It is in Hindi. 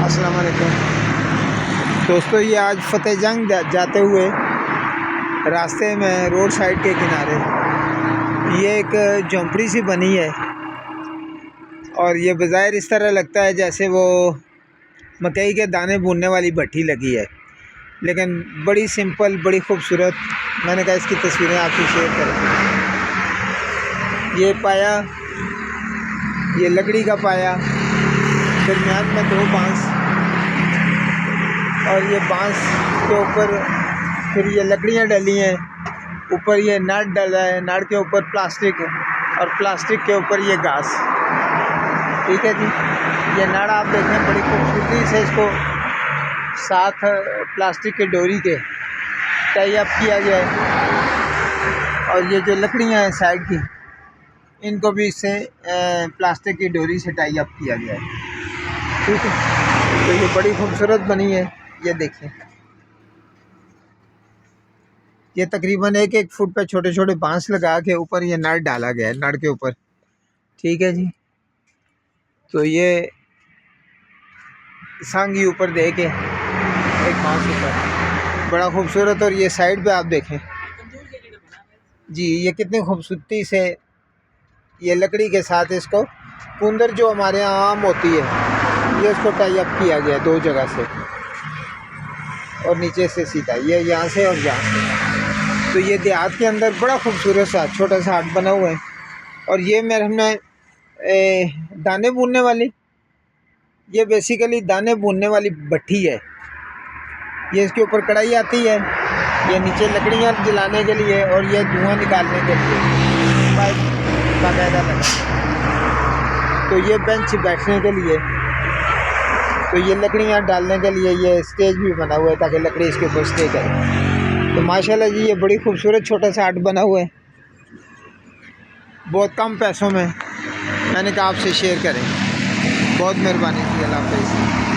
अस्सलाम वालेकुम दोस्तों, ये आज फ़तेह जंग जाते हुए रास्ते में रोड साइड के किनारे ये एक झोंपड़ी सी बनी है और ये बज़ाहिर इस तरह लगता है जैसे वो मकई के दाने भूनने वाली भट्टी लगी है, लेकिन बड़ी सिंपल, बड़ी खूबसूरत। मैंने कहा इसकी तस्वीरें आपसे शेयर करें। ये पाया, ये लकड़ी का पाया, दरमियान में 2 बांस और ये बांस के ऊपर फिर ये लकड़ियाँ डली हैं, ऊपर ये नाड़ डला है, नाड़ के ऊपर प्लास्टिक और प्लास्टिक के ऊपर ये घास। ठीक है जी, ये नाड़ आप देखें, बड़ी खूबसूरती से इसको साथ प्लास्टिक के डोरी के टाई अप किया गया है और ये जो लकड़ियाँ हैं साइड की, इनको भी इससे प्लास्टिक की डोरी से टाई अप किया गया है। ठीक है, तो ये बड़ी खूबसूरत बनी है। ये देखिए, ये तकरीबन 1-1 फुट पे छोटे छोटे बांस लगा के ऊपर ये नट डाला गया है, नट के ऊपर। ठीक है जी, तो ये सांगी ऊपर दे के एक बांस ऊपर, बड़ा खूबसूरत। और ये साइड पे आप देखें जी, ये कितनी खूबसूरती से ये लकड़ी के साथ इसको कुंदर जो हमारे यहाँ आम होती है, ये इसको टाई अप किया गया 2 जगह से और नीचे से सीधा, ये यहाँ से और यहाँ से। तो ये देहात के अंदर बड़ा खूबसूरत सा छोटा सा हाट बना हुआ है। और ये मेरे में दाने भूनने वाली, ये बेसिकली दाने भूनने वाली भट्टी है। ये इसके ऊपर कढ़ाई आती है, ये नीचे लकड़ियाँ जलाने के लिए और ये धुआं निकालने के लिए पाइप बाकायदा लगा। तो ये बेंच बैठने के लिए, तो ये लकड़ियाँ डालने के लिए ये स्टेज भी बना हुआ है ताकि लकड़ी इसके ऊपर स्टे करे। तो माशाल्लाह जी, ये बड़ी खूबसूरत छोटा सा आर्ट बना हुआ है, बहुत कम पैसों में। मैंने कहा आपसे शेयर करें। बहुत मेहरबानी जी, अल्लाह हाफ़िज़।